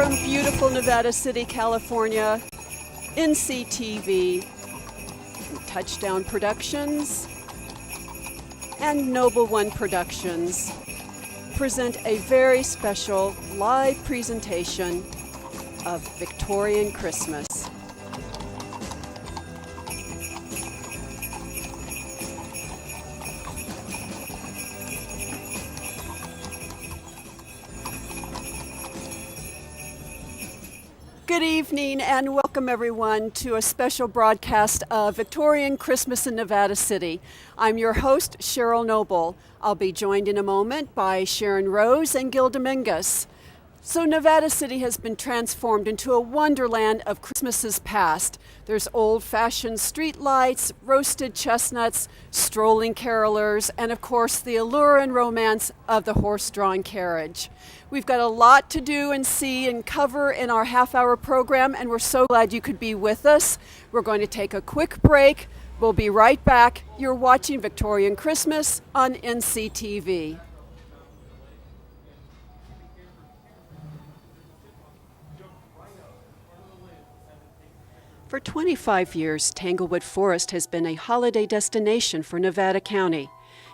from beautiful Nevada City, California, NCTV, Touchdown Productions, and Noble One Productions present a very special live presentation of Victorian Christmas. Good evening and welcome everyone to a special broadcast of Victorian Christmas in Nevada City. I'm your host, Cheryl Noble. I'll be joined in a moment by Sharon Rose and Gil Dominguez. So Nevada City has been transformed into a wonderland of Christmases past. There's old-fashioned street lights, roasted chestnuts, strolling carolers, and of course the allure and romance of the horse-drawn carriage. We've got a lot to do and see and cover in our half-hour program, and we're so glad you could be with us. We're going to take a quick break. We'll be right back. You're watching Victorian Christmas on NCTV. For 25 years, Tanglewood Forest has been a holiday destination for Nevada County.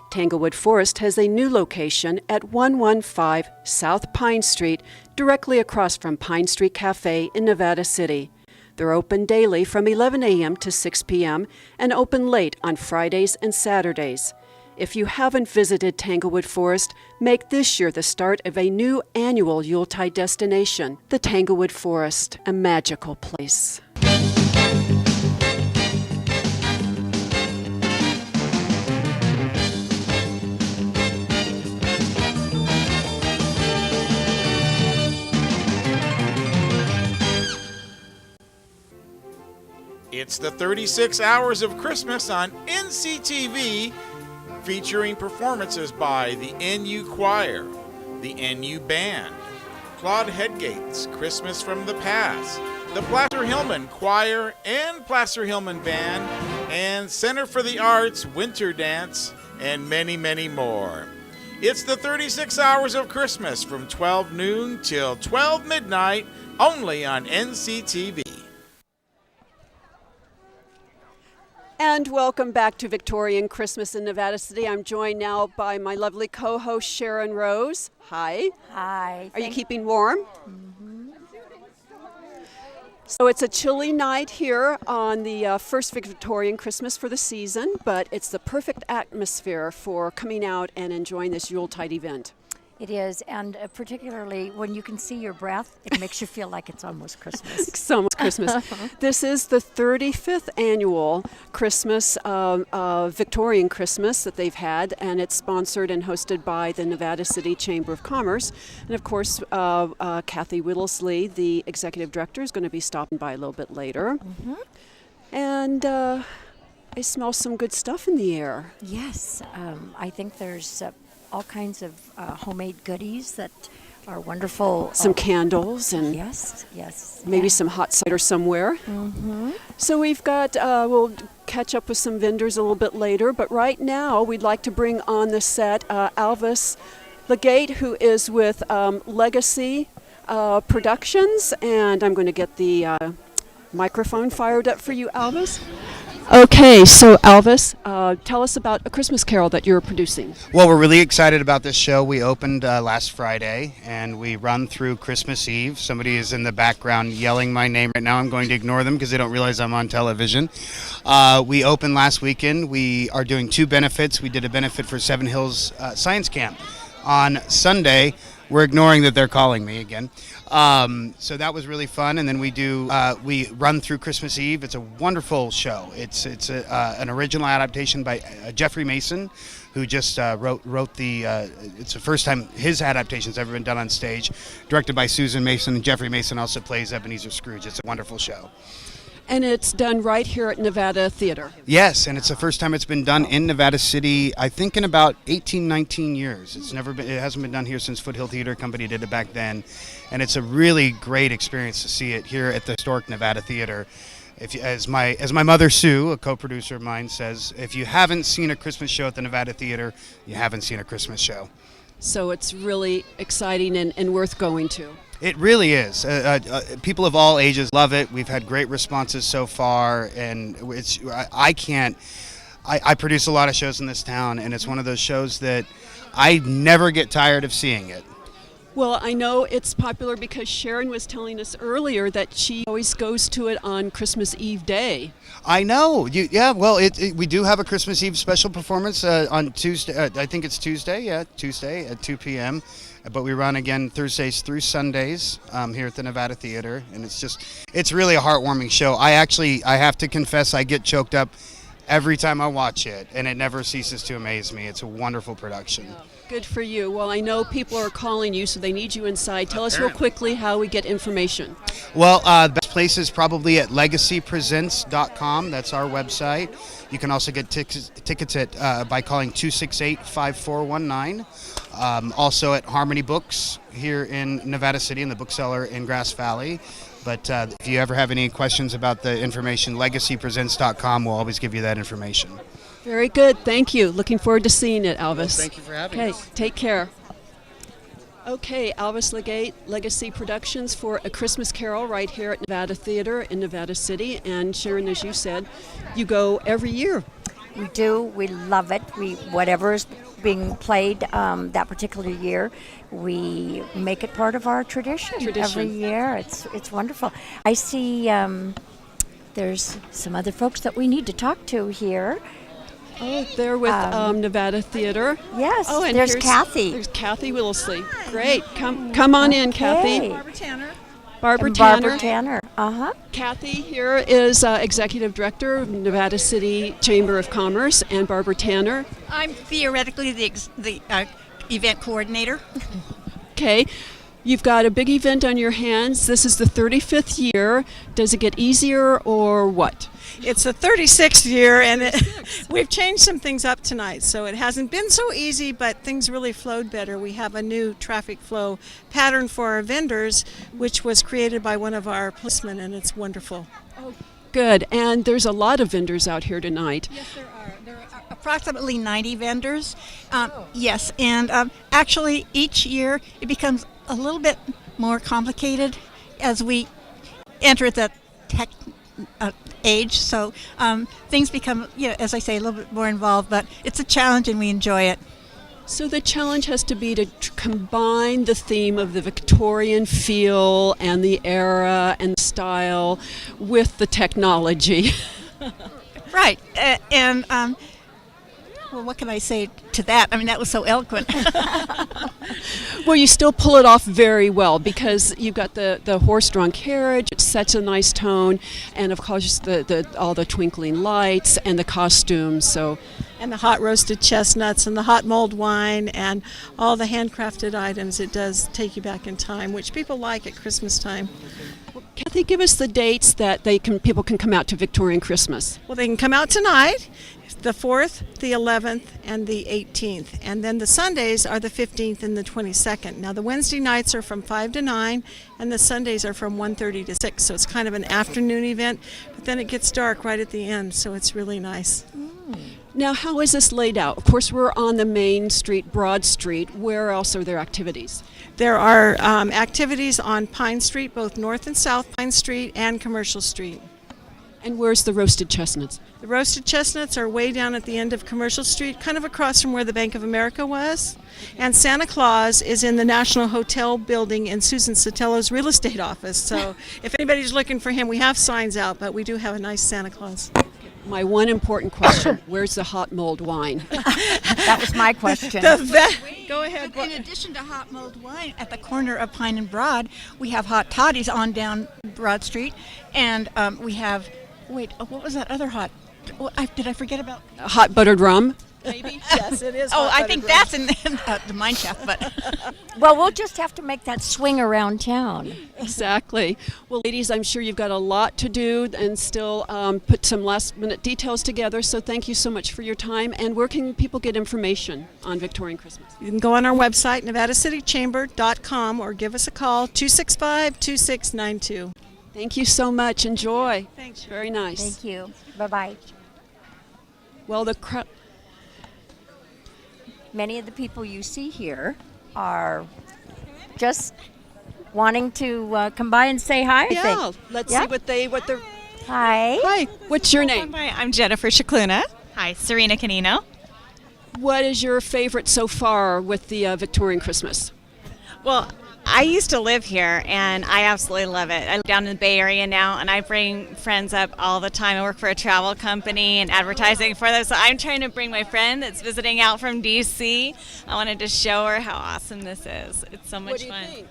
Tanglewood Forest has a new location at 115 South Pine Street, directly across from Pine Street Cafe in Nevada City. They're open daily from 11 a.m. to 6 p.m. and open late on Fridays and Saturdays. If you haven't visited Tanglewood Forest, make this year the start of a new annual Yuletide destination, the Tanglewood Forest, a magical place. It's the 36 Hours of Christmas on NCTV, featuring performances by the NU Choir, the NU Band, Claude Hedgate's Christmas from the Past, the Placer Hillman Choir and Placer Hillman Band, and Center for the Arts Winter Dance, and many, many more. It's the 36 Hours of Christmas from 12 noon till 12 midnight, only on NCTV. And welcome back to Victorian Christmas in Nevada City. I'm joined now by my lovely co-host Sharon Rose. Hi. Hi. Are you keeping warm? Mm-hmm. So it's a chilly night here on the first Victorian Christmas for the season, but it's the perfect atmosphere for coming out and enjoying this Yuletide event. It is, and particularly when you can see your breath, it makes you feel like it's almost Christmas. It's almost Christmas. This is the 35th annual Christmas, Victorian Christmas that they've had, and it's sponsored and hosted by the Nevada City Chamber of Commerce. And of course, Kathy Whittlesley, the executive director, is going to be stopping by a little bit later. Mm-hmm. And I smell some good stuff in the air. Yes, I think there's all kinds of homemade goodies that are wonderful. Some candles and yes, maybe some hot cider somewhere. Mm-hmm. So we've got, we'll catch up with some vendors a little bit later, but right now we'd like to bring on the set Alvis Legate, who is with Legacy Productions, and I'm going to get the microphone fired up for you, Alvis. Okay, so Alvis, tell us about A Christmas Carol that you're producing. Well, we're really excited about this show. We opened last Friday, and we run through Christmas Eve. Somebody is in the background yelling my name right now. I'm going to ignore them because they don't realize I'm on television. We opened last weekend. We are doing two benefits. We did a benefit for Seven Hills Science Camp. On Sunday, we're ignoring that they're calling me again. So that was really fun, and then we run through Christmas Eve. It's a wonderful show. It's an original adaptation by Jeffrey Mason, who just wrote the. It's the first time his adaptation's ever been done on stage. Directed by Susan Mason, and Jeffrey Mason also plays Ebenezer Scrooge. It's a wonderful show. And it's done right here at Nevada Theater. Yes, and it's the first time it's been done in Nevada City, I think in about 18, 19 years. It hasn't been done here since Foothill Theater Company did it back then. And it's a really great experience to see it here at the historic Nevada Theater. As my mother Sue, a co-producer of mine, says, if you haven't seen a Christmas show at the Nevada Theater, you haven't seen a Christmas show. So it's really exciting and worth going to. It really is. People of all ages love it. We've had great responses so far, and I produce a lot of shows in this town, and it's one of those shows that I never get tired of seeing it. Well, I know it's popular because Sharon was telling us earlier that she always goes to it on Christmas Eve day. I know. We do have a Christmas Eve special performance on Tuesday. I think it's Tuesday. Yeah, Tuesday at 2 p.m. But we run again Thursdays through Sundays here at the Nevada Theater, and it's really a heartwarming show. I have to confess, I get choked up every time I watch it, and it never ceases to amaze me. It's a wonderful production. Good for you. Well, I know people are calling you, so they need you inside. Tell us real quickly how we get information. Well, the best place is probably at legacypresents.com. That's our website. You can also get tickets by calling 268-5419. Also at Harmony Books here in Nevada City, in the bookseller in Grass Valley. But if you ever have any questions about the information, legacypresents.com will always give you that information. Very good. Thank you. Looking forward to seeing it, Alvis. Well, thank you for having us. Okay, take care. Okay, Alvis Legate, Legacy Productions for A Christmas Carol right here at Nevada Theater in Nevada City. And Sharon, as you said, you go every year. We do. We love it. Whatever is being played that particular year, we make it part of our tradition. Every year. It's wonderful. I see there's some other folks that we need to talk to here. Oh, they're with Nevada Theater. Yes. Oh, and there's Kathy. There's Kathy Whittlesley. Great. Come on in, Kathy. Barbara Tanner. Barbara Tanner. Kathy here is Executive Director of Nevada City Chamber of Commerce, and Barbara Tanner. I'm theoretically the event coordinator. Okay. You've got a big event on your hands. This is the 35th year. Does it get easier or what? It's the 36th year, and we've changed some things up tonight, so it hasn't been so easy, but things really flowed better. We have a new traffic flow pattern for our vendors, which was created by one of our policemen, and it's wonderful. Oh, good. And there's a lot of vendors out here tonight. Yes, there are. There are approximately 90 vendors. Yes, and actually each year it becomes a little bit more complicated as we enter the tech age, so things become, as I say, a little bit more involved, but it's a challenge and we enjoy it. So the challenge has to be to combine the theme of the Victorian feel and the era and style with the technology. Right, and well, what can I say to that? I mean, that was so eloquent. Well, you still pull it off very well because you've got the horse-drawn carriage. It sets a nice tone, and of course all the twinkling lights and the costumes. So, And the hot roasted chestnuts and the hot mulled wine and all the handcrafted items. It does take you back in time, which people like at Christmas time. Kathy, give us the dates that people can come out to Victorian Christmas. Well, they can come out tonight, the 4th, the 11th, and the 18th. And then the Sundays are the 15th and the 22nd. Now, the Wednesday nights are from 5 to 9, and the Sundays are from 1:30 to 6. So it's kind of an afternoon event, but then it gets dark right at the end, so it's really nice. Now, how is this laid out? Of course, we're on the main street, Broad Street. Where else are there activities? There are activities on Pine Street, both North and South Pine Street and Commercial Street. And where's the roasted chestnuts? The roasted chestnuts are way down at the end of Commercial Street, kind of across from where the Bank of America was. And Santa Claus is in the National Hotel building in Susan Sotelo's real estate office. So if anybody's looking for him, we have signs out, but we do have a nice Santa Claus. My one important question, where's the hot mulled wine? That was my question. Go ahead. In addition to hot mulled wine, at the corner of Pine and Broad, we have hot toddies on down Broad Street, and we have, what was that other hot? Did I forget about? Hot buttered rum? Maybe? Yes, it is. I think that's in the mine shaft, but Well, we'll just have to make that swing around town. Exactly. Well, ladies, I'm sure you've got a lot to do and still put some last-minute details together, so thank you so much for your time. And where can people get information on Victorian Christmas? You can go on our website, nevadacitychamber.com, or give us a call, 265-2692. Thank you so much. Enjoy. Thanks. Very nice. Thank you. Bye-bye. Well, many of the people you see here are just wanting to come by and say hi. I Yeah, think. let's Yeah. see what they're. Hi. Hi, what's your name? Hi, I'm Jennifer Shakluna. Hi, Serena Canino. What is your favorite so far with the Victorian Christmas? Well, I used to live here, and I absolutely love it. I live down in the Bay Area now, and I bring friends up all the time. I work for a travel company and advertising for them, so I'm trying to bring my friend that's visiting out from D.C. I wanted to show her how awesome this is. It's so much What do you fun. think?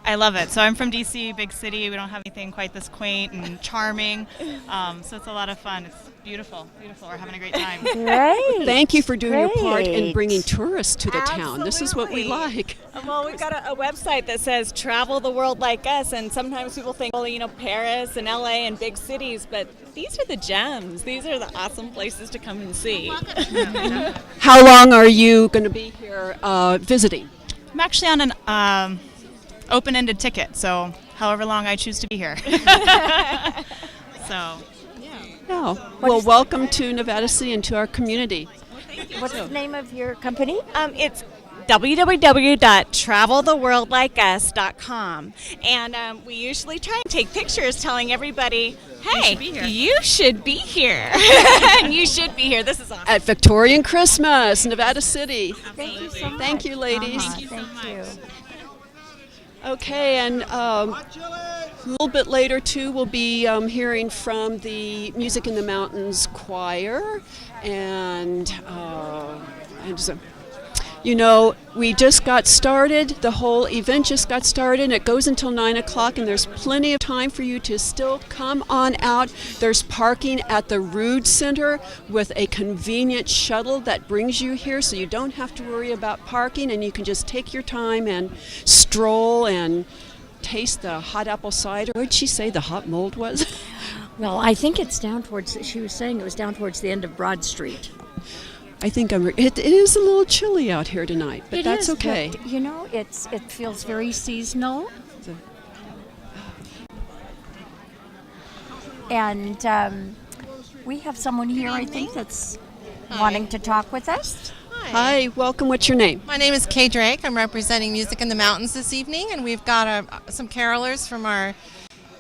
I love it. So I'm from DC, big city. We don't have anything quite this quaint and charming. So it's a lot of fun. It's beautiful, beautiful. We're having a great time. Great. Thank you for doing your part in Great. bringing tourists to the town. This is what we Absolutely. like. Well, we've got a website that says Travel the World Like Us, and sometimes people think, well, Paris and LA and big cities, but these are the gems. These are the awesome places to come and see. How long are you going to be here visiting? I'm actually on an open-ended ticket, so however long I choose to be here. So, Yeah. Well, welcome to Nevada City and to our What's the name of your company? It's www.traveltheworldlikeus.com, and we usually try and take pictures telling everybody, hey, you should be here. And you should be here. This is awesome. at Victorian Christmas, Nevada City. Thank you so much. Thank you, ladies. Thank you. Okay, and a little bit later too, we'll be hearing from the Music in the Mountains choir, and so, we just got started. The whole event just got started, and it goes until 9 o'clock, and there's plenty of time for you to still come on out. There's parking at the Rood Center with a convenient shuttle that brings you here, so you don't have to worry about parking, and you can just take your time and stroll and taste the hot apple cider. What did she say the hot mold was? Well, I think it's down towards, she was saying it was down towards the end of Broad Street. I think it is a little chilly out here tonight, but It that's is, okay. but, it feels very seasonal. And we have someone here, I think, that's wanting to talk with us. Hi, welcome. What's your name? My name is Kay Drake. I'm representing Music in the Mountains this evening, and we've got some carolers from our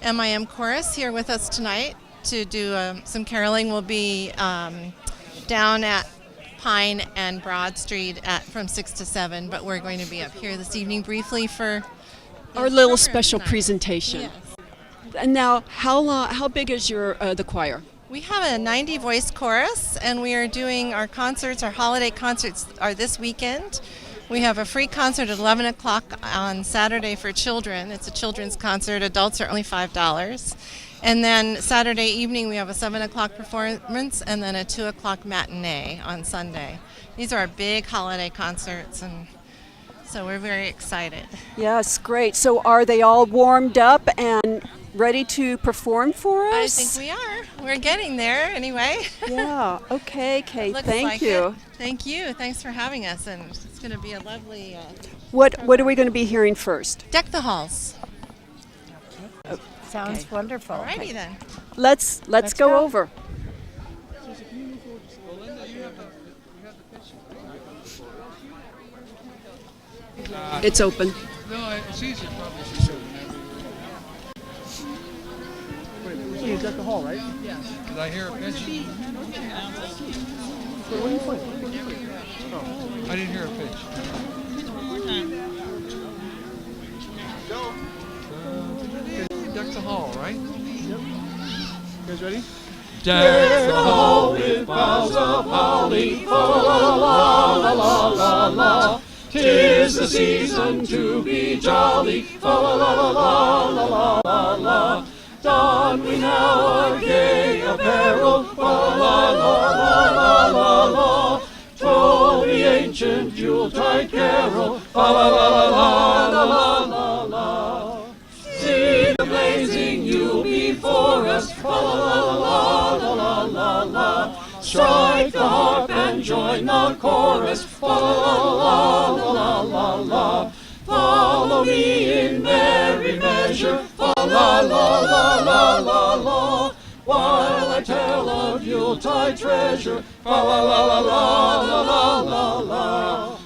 MIM chorus here with us tonight to do some caroling. We'll be down at Pine and Broad Street from 6 to 7, but we're going to be up here this evening briefly for Our little program special tonight. presentation. Yes. And now, how big is your the choir? We have a 90-voice chorus, and we are doing our concerts. Our holiday concerts are this weekend. We have a free concert at 11 o'clock on Saturday for children. It's a children's concert. Adults are only $5. And then Saturday evening, we have a 7 o'clock performance and then a 2 o'clock matinee on Sunday. These are our big holiday concerts, and so we're very excited. Yes, great. So are they all warmed up and ready to perform for I us? think we are. We're getting there anyway. Yeah, okay, Kate, Looks thank like you. it. Thank you. Thanks for having us, and it's going to be a lovely What are we going to be hearing first? Deck the Halls. Sounds wonderful. Alrighty then. Let's go go. over. It's open. No, it's easier probably. You got the hall, right? Did I hear a pitch? What are you playing? I didn't hear a pitch. Deck the hall, right? You guys ready? Deck the hall with boughs of holly, fa la la la la la la. 'Tis the season to be jolly, fa la la la la la la la. Don we now our gay apparel, fa la la la la la la. Toll the ancient Yuletide carol, fa la la la la la la la. See the blazing Yule before us, fa la la la la la la la. Strike the harp and join the chorus, fa la la la la la la. Follow me in merry measure, fa la la la la la la. While I tell of Yuletide treasure, fa la la la la la la la la.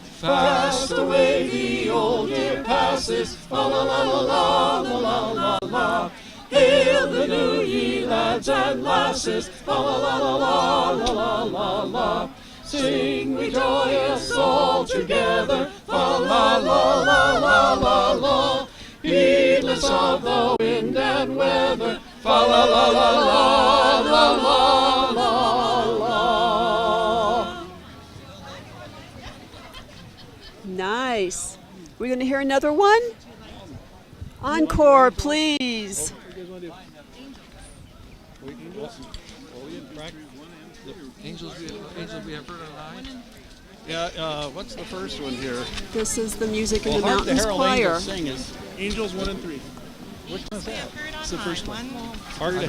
lasses, la la la la la la la la la. Hail the new ye lads and lasses, la la la la la la la la la. Sing we joyous all together, la la la la la la la. Heedless of the wind and weather, fa la la la la la la la la. Nice. We're going to hear another one? Encore, please. Angels we have heard on high. Yeah, what's the first one here? This is the Music in Well, the Hark the Mountains Herald Choir. Angels Sing is Angels 1 and 3. Which one's that? It's the first one. Hark the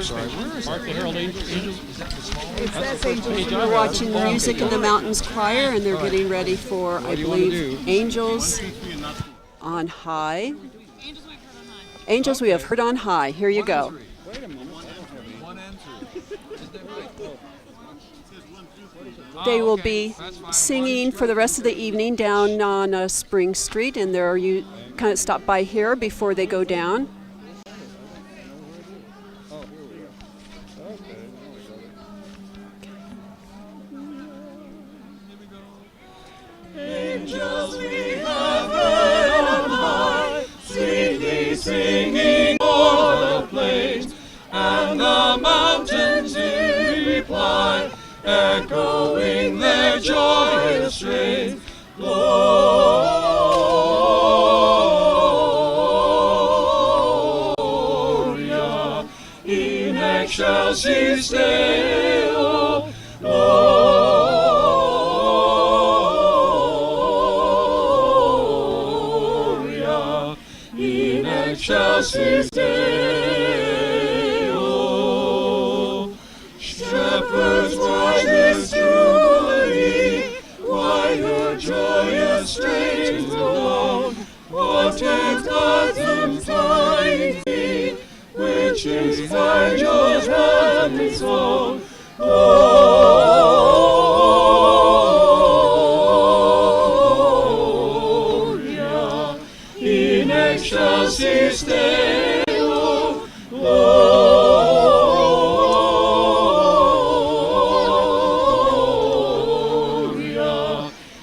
Herald Angels. Is that the small one? That's Angels. We're watching Music in the Mountains Choir, and they're getting ready for, I believe, Angels on High. Angels we have heard on high. Here you go. Wait a moment. I don't have any. 1 and 3. Is that right? They will be singing for the rest of the evening down on Spring Street, and there you kind of stop by here before they go down. Oh, here we go. Okay, now we got it. Angels we have heard on high, sweetly singing o'er the plains, and the mountains in reply, echoing their joyous strains. Gloria in excelsis Deo. Gloria in excelsis Deo. Shepherds, why this jubilee? Why your joyous strains alone? What is God's undying theme, which inspired your heavenly song? Gloria in excelsis Deo. Gloria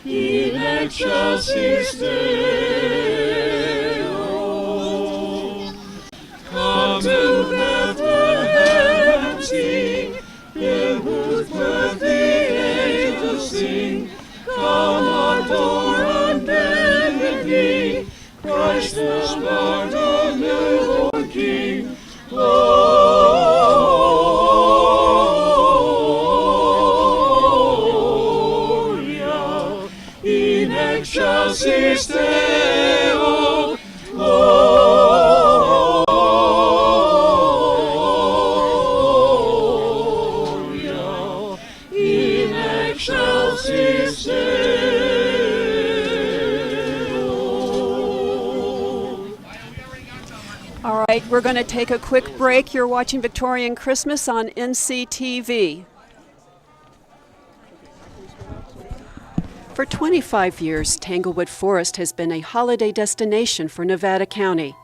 in excelsis Deo. Come to Bethlehem and see, in whose birth the angels sing. Come adore unbended knee, Christ the born, the newborn King. Gloria in excelsis Deo. Gloria in excelsis Deo. All right, we're going to take a quick break. You're watching Victorian Christmas on NCTV. For 25 years, Tanglewood Forest has been a holiday destination for Nevada County.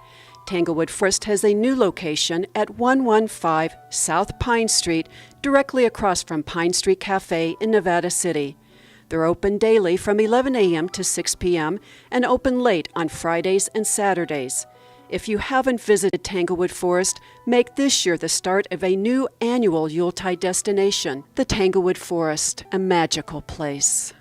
Tanglewood Forest has a new location at 115 South Pine Street, directly across from Pine Street Cafe in Nevada City. They're open daily from 11 a.m. to 6 p.m. and open late on Fridays and Saturdays. If you haven't visited Tanglewood Forest, make this year the start of a new annual Yuletide destination, the Tanglewood Forest, a magical place.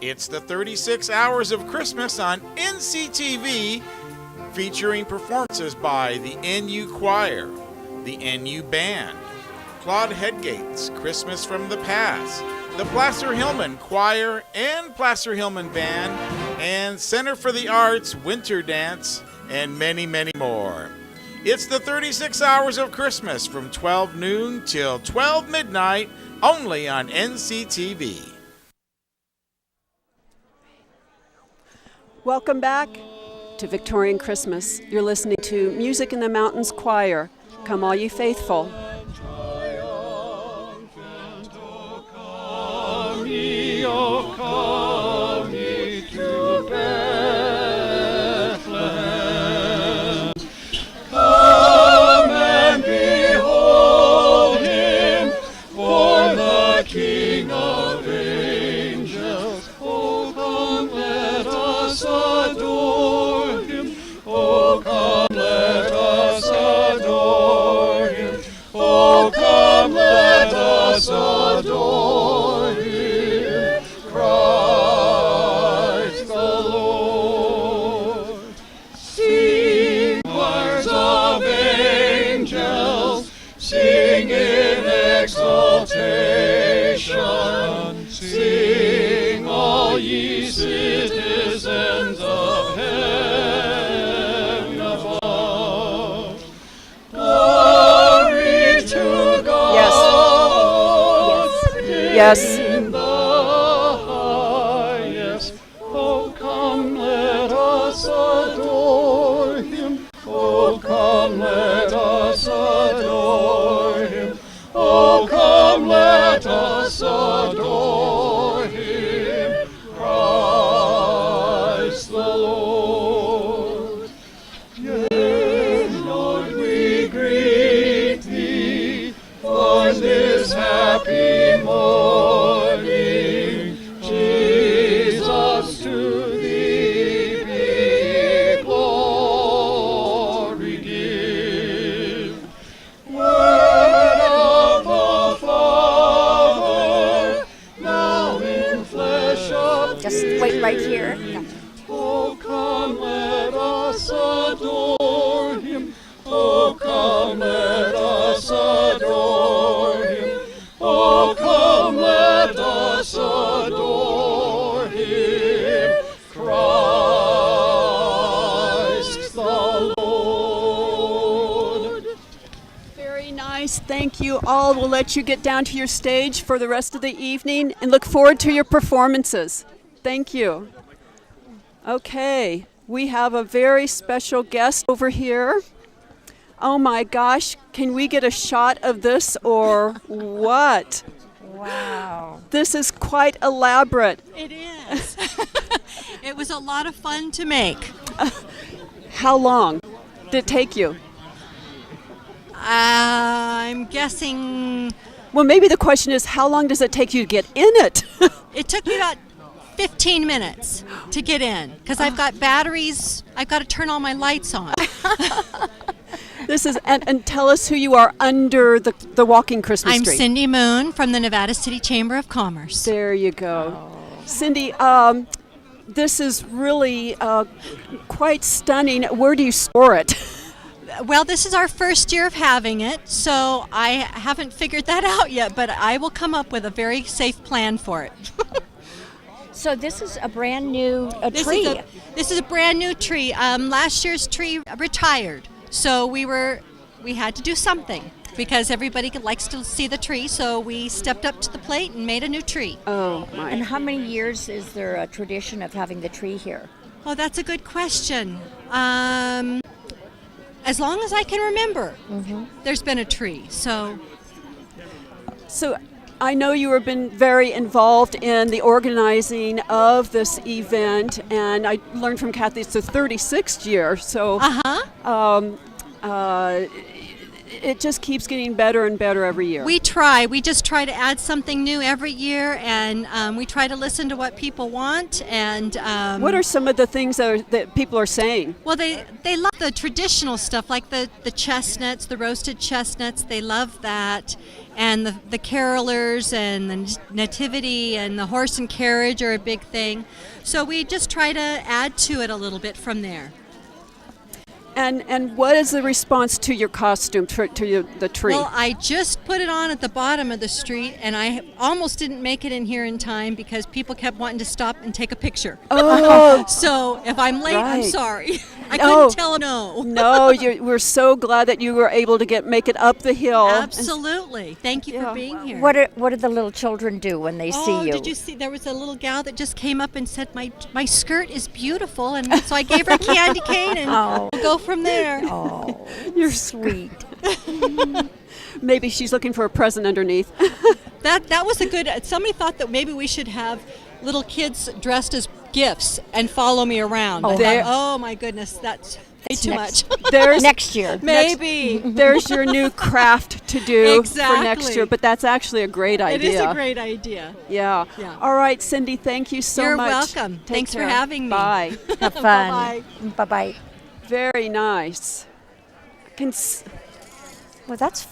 It's the 36 Hours of Christmas on NCTV, featuring performances by the NU Choir, the NU Band, Claude Headgate's Christmas from the Past, the Placer Hillman Choir and Placer Hillman Band, and Center for the Arts Winter Dance, and many, many more. It's the 36 Hours of Christmas from 12 noon till 12 midnight, only on NCTV. Welcome back. to Victorian Christmas. You're listening to Music in the Mountains Choir. Come all ye faithful. Come ye to Bethlehem. Come and behold him, for the King of angels. Oh, come, let us adore him. Oh, come, let us adore him. Oh, come, let us adore him. Christ the Lord. Sing, choirs of angels, sing in exaltation. Sing, all ye citizens of heaven above. Glory to God. Yes. In the highest. Oh, come, let us adore him. Oh, come, let us adore him. Oh, come, let us adore him. Christ the Lord. Yea, Lord, we greet thee for this happy morning. Jesus, to thee be glory give. Word of the Father, now in flesh appeared. Just wait right here. Oh, come, let us adore him. Oh, come, let us adore him. Oh, come, let us adore him. Christ the Lord. Very nice. Thank you all. We'll let you get down to your stage for the rest of the evening and look forward to your performances. Thank you. Okay, we have a very special guest over here. Oh my gosh, can we get a shot of this or what? Wow. This is quite elaborate. It is. It was a lot of fun to make. How long did it take you? I'm guessing Well, maybe the question is, how long does it take you to get in it? it took me about 15 minutes to get in because I've got batteries. I've got to turn all my lights on. This is and tell us who you are under the walking Christmas I'm tree. Cindy Moon from the Nevada City Chamber of Commerce. There you go. Cindy, this is really quite stunning. Where do you store it? Well, this is our first year of having it, so I haven't figured that out yet, but I will come up with a very safe plan for it. So this is a brand new This tree. This is a brand new tree. Last year's tree retired, so we had to do something because everybody likes to see the tree. So we stepped up to the plate and made a new tree. Oh my! And how many years is there a tradition of having the tree here? Oh, that's a good question. As long as I can remember, there's been a tree. So I know you have been very involved in the organizing of this event, and I learned from Kathy it's the 36th year. So it just keeps getting better and better every year. we try. We just try to add something new every year, and we try to listen to what people want. And what are some of the things that people are saying? well, they love the traditional stuff like the chestnuts, the roasted chestnuts. They love that. And the carolers and the nativity and the horse and carriage are a big thing. So we just try to add to it a little bit from there. And what is the response to your costume, the tree? Well, I just put it on at the bottom of the street, and I almost didn't make it in here in time because people kept wanting to stop and take a picture. Oh. So if I'm late, I'm Right. sorry. I couldn't tell no. No, we're so glad that you were able to make it up the hill. Absolutely. Thank you for being here. What do the little children do when they see you? Did you see? There was a little gal that just came up and said, my skirt is beautiful, and so I gave her a candy cane, and we'll go from there. Oh, you're sweet. Maybe she's looking for a present underneath. That was a good. Somebody thought that maybe we should have little kids dressed as gifts and follow me around. Oh, oh my goodness, that's too much. There's next year. Maybe. There's your new craft to do Exactly. for next year, but that's actually a great idea. It is a great idea. Yeah. All right, Cindy, thank you so You're much. welcome. Take Thanks for care. having me. Bye. Have fun. Bye-bye. Bye-bye. Very nice. Well, that's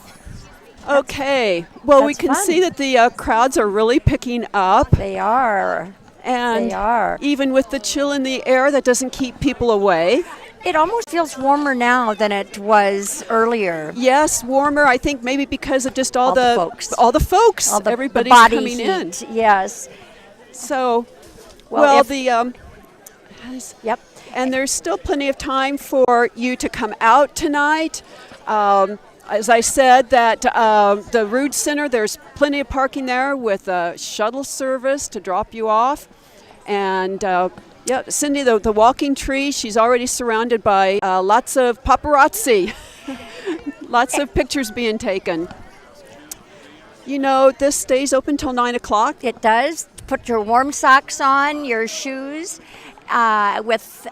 okay. Well, we that's can fun. see that the crowds are really picking up. They are. And They are. even with the chill in the air, that doesn't keep people away. It almost feels warmer now than it was earlier. Yes, warmer. I think maybe because of just all the folks. all the folks, All the everybody's body coming heat. in. Yes. So, Well, if- the Yep. and there's still plenty of time for you to come out tonight. As I said, that the Rood Center, there's plenty of parking there with a shuttle service to drop you off. And yeah, Cindy, the walking tree, she's already surrounded by lots of paparazzi, lots of pictures being taken. You know, this stays open till 9 o'clock. It does. Put your warm socks on, your shoes, with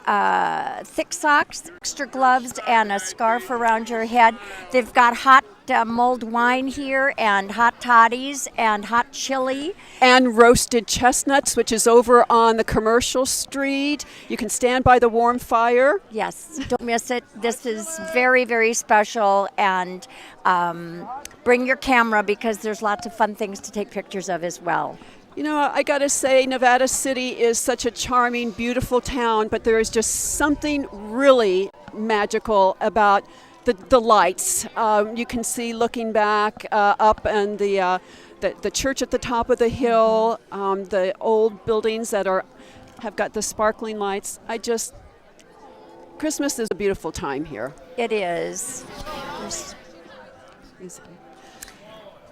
thick socks, extra gloves, and a scarf around your head. They've got hot mulled wine here, and hot toddies, and hot chili. And roasted chestnuts, which is over on the commercial street. You can stand by the warm fire. Yes, don't miss it. This is very, very special, and bring your camera because there's lots of fun things to take pictures of as well. You know, I gotta say, Nevada City is such a charming, beautiful town, but there is just something really magical about the lights. You can see looking back up and the church at the top of the hill, the old buildings that have got the sparkling lights. Christmas is a beautiful time here. It is.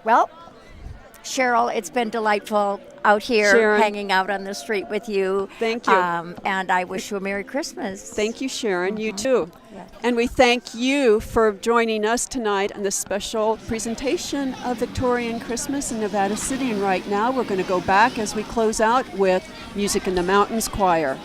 Well, Cheryl, it's been delightful out here Sharon. hanging out on the street with you. Thank you. And I wish you a Merry Christmas. Thank you, Sharon. You too. Yes. And we thank you for joining us tonight on this special presentation of Victorian Christmas in Nevada City. And right now we're going to go back as we close out with Music in the Mountains Choir.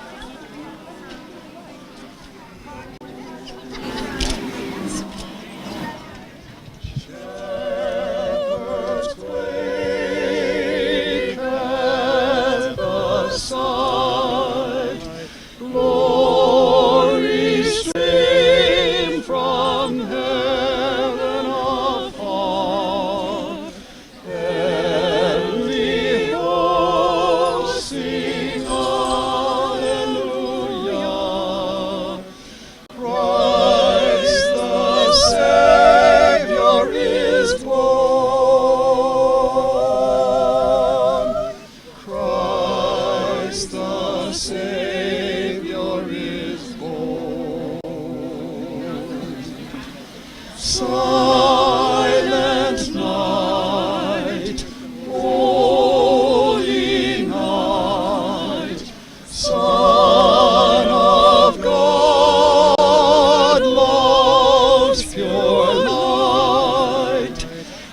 Glory stream from heaven afar, and the hosts sing hallelujah. Christ the Savior is born. Christ the Savior is born. Silent night, holy night, Son of God, love's pure light,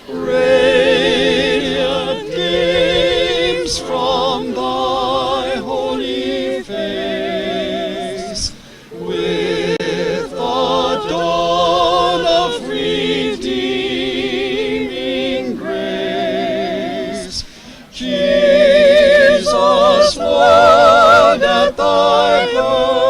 radiant gleams from thy holy face, with the dawn of redeeming grace. Jesus, Lord, at thy birth